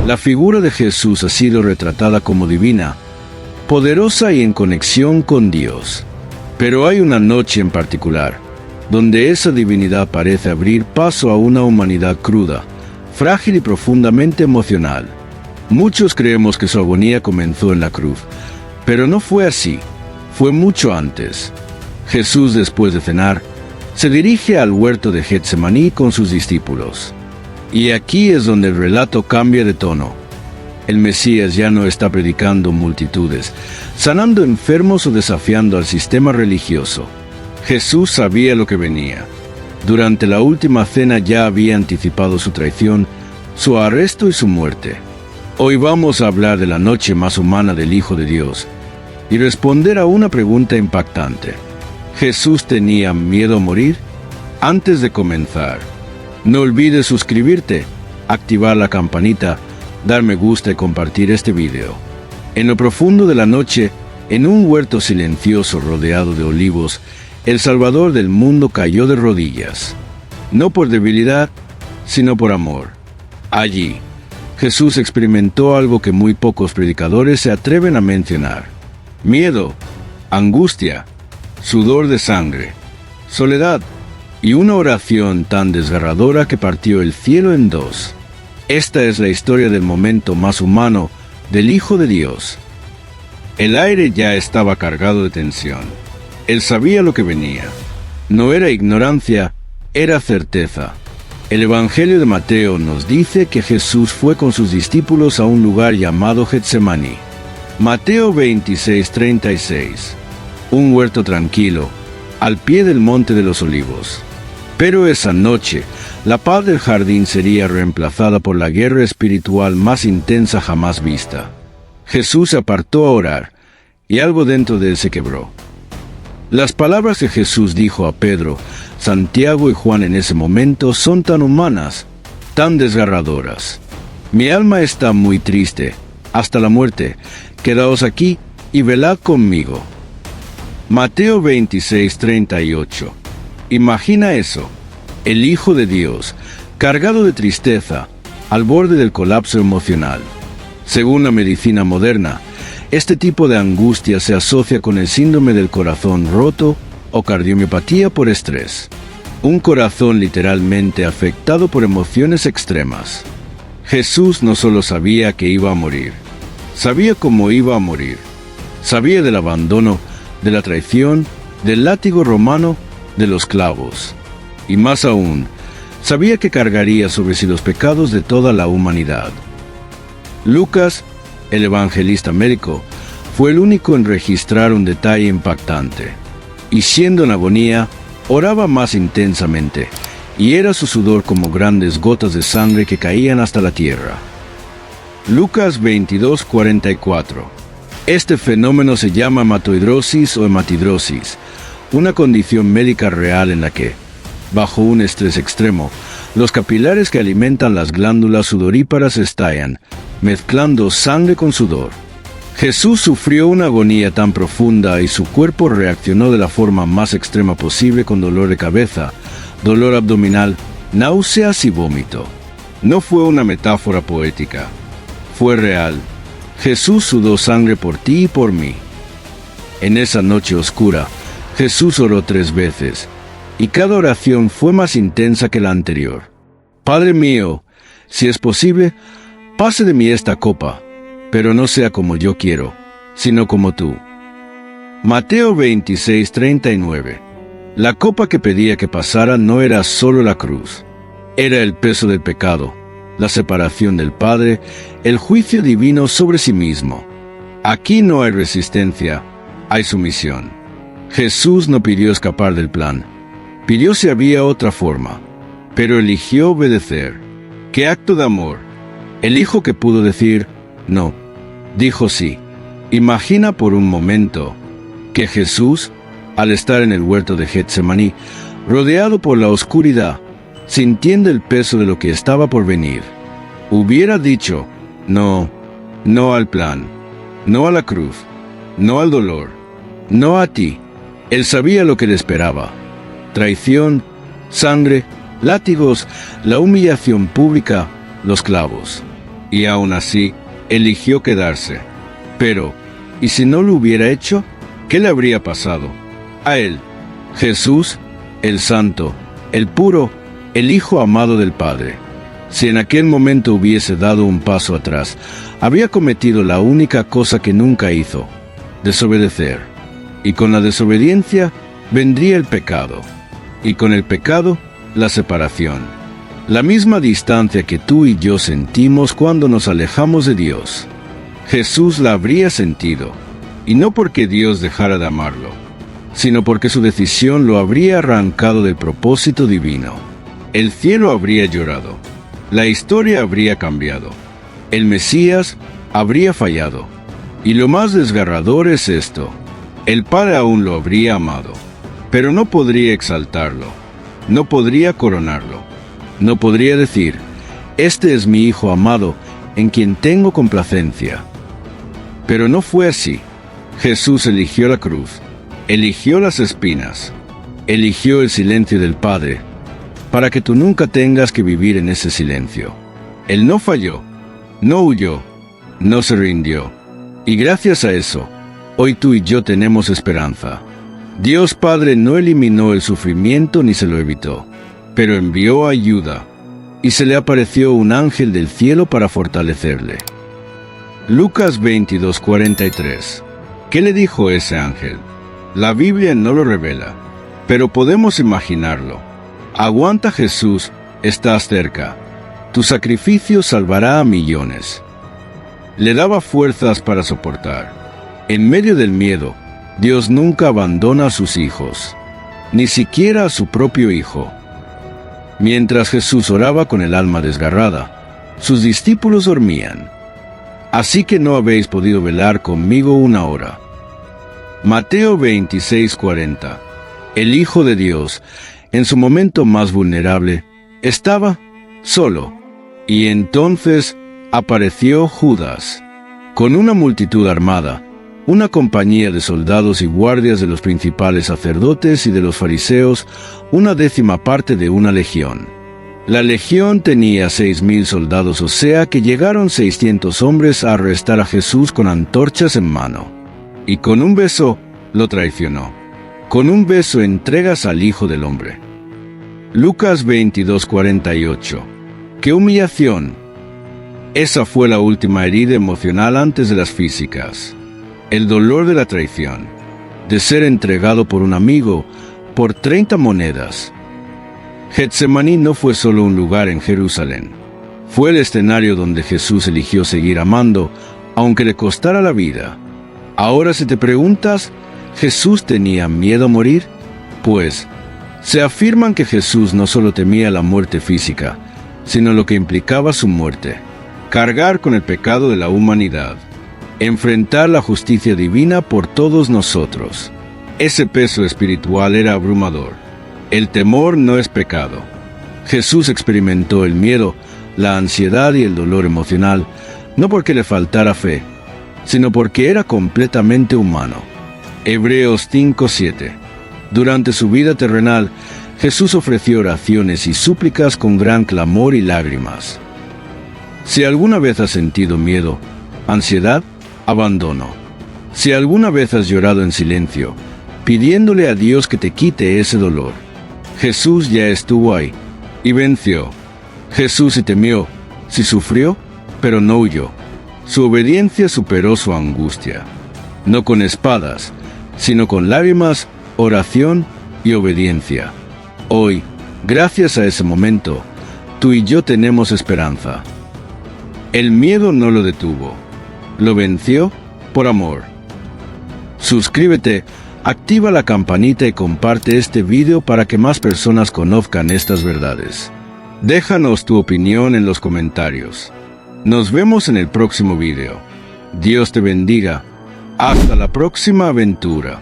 La figura de Jesús ha sido retratada como divina, poderosa y en conexión con Dios. Pero hay una noche en particular, donde esa divinidad parece abrir paso a una humanidad cruda, frágil y profundamente emocional. Muchos creemos que su agonía comenzó en la cruz, pero no fue así, fue mucho antes. Jesús, después de cenar, se dirige al huerto de Getsemaní con sus discípulos. Y aquí es donde el relato cambia de tono. El Mesías ya no está predicando multitudes, sanando enfermos o desafiando al sistema religioso. Jesús sabía lo que venía. Durante la última cena ya había anticipado su traición, su arresto y su muerte. Hoy vamos a hablar de la noche más humana del Hijo de Dios y responder a una pregunta impactante. ¿Jesús tenía miedo a morir? Antes de comenzar, no olvides suscribirte, activar la campanita, dar me gusta y compartir este video. En lo profundo de la noche, en un huerto silencioso rodeado de olivos, el Salvador del mundo cayó de rodillas. No por debilidad, sino por amor. Allí, Jesús experimentó algo que muy pocos predicadores se atreven a mencionar: miedo, angustia, sudor de sangre, soledad y una oración tan desgarradora que partió el cielo en dos. Esta es la historia del momento más humano del Hijo de Dios. El aire ya estaba cargado de tensión. Él sabía lo que venía. No era ignorancia, era certeza. El Evangelio de Mateo nos dice que Jesús fue con sus discípulos a un lugar llamado Getsemaní. Mateo 26:36. Un huerto tranquilo, al pie del monte de los olivos. Pero esa noche, la paz del jardín sería reemplazada por la guerra espiritual más intensa jamás vista. Jesús se apartó a orar, y algo dentro de él se quebró. Las palabras que Jesús dijo a Pedro, Santiago y Juan en ese momento son tan humanas, tan desgarradoras. Mi alma está muy triste, hasta la muerte. Quedaos aquí y velad conmigo. Mateo 26:38. Imagina eso, el Hijo de Dios, cargado de tristeza, al borde del colapso emocional. Según la medicina moderna, este tipo de angustia se asocia con el síndrome del corazón roto o cardiomiopatía por estrés. Un corazón literalmente afectado por emociones extremas. Jesús no solo sabía que iba a morir, sabía cómo iba a morir. Sabía del abandono, de la traición, del látigo romano, de los clavos. Y más aún, sabía que cargaría sobre sí los pecados de toda la humanidad. Lucas, el evangelista médico, fue el único en registrar un detalle impactante. Y siendo en agonía, oraba más intensamente, y era su sudor como grandes gotas de sangre que caían hasta la tierra. Lucas 22:44. Este fenómeno se llama hematohidrosis o hematidrosis, una condición médica real en la que, bajo un estrés extremo, los capilares que alimentan las glándulas sudoríparas estallan, mezclando sangre con sudor. Jesús sufrió una agonía tan profunda y su cuerpo reaccionó de la forma más extrema posible con dolor de cabeza, dolor abdominal, náuseas y vómito. No fue una metáfora poética, fue real. Jesús sudó sangre por ti y por mí. En esa noche oscura, Jesús oró 3 veces, y cada oración fue más intensa que la anterior. Padre mío, si es posible, pase de mí esta copa, pero no sea como yo quiero, sino como tú. Mateo 26:39. La copa que pedía que pasara no era solo la cruz, era el peso del pecado, la separación del Padre, el juicio divino sobre sí mismo. Aquí no hay resistencia, hay sumisión. Jesús no pidió escapar del plan, pidió si había otra forma, pero eligió obedecer. ¡Qué acto de amor! El Hijo que pudo decir no, dijo sí. Imagina por un momento que Jesús, al estar en el huerto de Getsemaní, rodeado por la oscuridad, sintiendo el peso de lo que estaba por venir, hubiera dicho no, no al plan, no a la cruz, no al dolor, no a ti. Él sabía lo que le esperaba: traición, sangre, látigos, la humillación pública, los clavos. y aún así eligió quedarse. Pero, ¿y si no lo hubiera hecho? ¿Qué le habría pasado? A él, Jesús, el Santo, el Puro, el Hijo amado del Padre. Si en aquel momento hubiese dado un paso atrás, habría cometido la única cosa que nunca hizo: desobedecer. Y con la desobediencia vendría el pecado. Y con el pecado, la separación. La misma distancia que tú y yo sentimos cuando nos alejamos de Dios. Jesús la habría sentido, y no porque Dios dejara de amarlo, sino porque su decisión lo habría arrancado del propósito divino. El cielo habría llorado, la historia habría cambiado, el Mesías habría fallado, y lo más desgarrador es esto: el Padre aún lo habría amado, pero no podría exaltarlo, no podría coronarlo, no podría decir: este es mi Hijo amado, en quien tengo complacencia. Pero no fue así. Jesús eligió la cruz, eligió las espinas, eligió el silencio del Padre, para que tú nunca tengas que vivir en ese silencio. Él no falló, no huyó, no se rindió. Y gracias a eso, hoy tú y yo tenemos esperanza. Dios Padre no eliminó el sufrimiento ni se lo evitó, pero envió ayuda, y se le apareció un ángel del cielo para fortalecerle. Lucas 22:43. ¿Qué le dijo ese ángel? La Biblia no lo revela, pero podemos imaginarlo. Aguanta, Jesús, estás cerca. Tu sacrificio salvará a millones. Le daba fuerzas para soportar. En medio del miedo, Dios nunca abandona a sus hijos, ni siquiera a su propio Hijo. Mientras Jesús oraba con el alma desgarrada, sus discípulos dormían. Así que no habéis podido velar conmigo una hora. Mateo 26:40. El Hijo de Dios, en su momento más vulnerable, estaba solo. Y entonces apareció Judas, con una multitud armada, una compañía de soldados y guardias de los principales sacerdotes y de los fariseos, 1/10 parte de una legión. La legión tenía 6,000 soldados, o sea que llegaron 600 hombres a arrestar a Jesús con antorchas en mano. Y con un beso lo traicionó. Con un beso entregas al Hijo del Hombre. Lucas 22:48. ¡Qué humillación! Esa fue la última herida emocional antes de las físicas. El dolor de la traición, de ser entregado por un amigo por 30 monedas. Getsemaní no fue solo un lugar en Jerusalén. Fue el escenario donde Jesús eligió seguir amando, aunque le costara la vida. Ahora, si te preguntas, ¿Jesús tenía miedo a morir? Pues, se afirman que Jesús no solo temía la muerte física, sino lo que implicaba su muerte: cargar con el pecado de la humanidad, enfrentar la justicia divina por todos nosotros. Ese peso espiritual era abrumador. El temor no es pecado. Jesús experimentó el miedo, la ansiedad y el dolor emocional, no porque le faltara fe, sino porque era completamente humano. Hebreos 5:7. Durante su vida terrenal, Jesús ofreció oraciones y súplicas con gran clamor y lágrimas. Si alguna vez has sentido miedo, ansiedad, abandono. Si alguna vez has llorado en silencio, pidiéndole a Dios que te quite ese dolor, Jesús ya estuvo ahí y venció. Jesús sí temió, sí sufrió, pero no huyó. Su obediencia superó su angustia, no con espadas, sino con lágrimas, oración y obediencia. Hoy, gracias a ese momento, tú y yo tenemos esperanza. El miedo no lo detuvo, lo venció por amor. Suscríbete, activa la campanita y comparte este video para que más personas conozcan estas verdades. Déjanos tu opinión en los comentarios. Nos vemos en el próximo video. Dios te bendiga. Hasta la próxima aventura.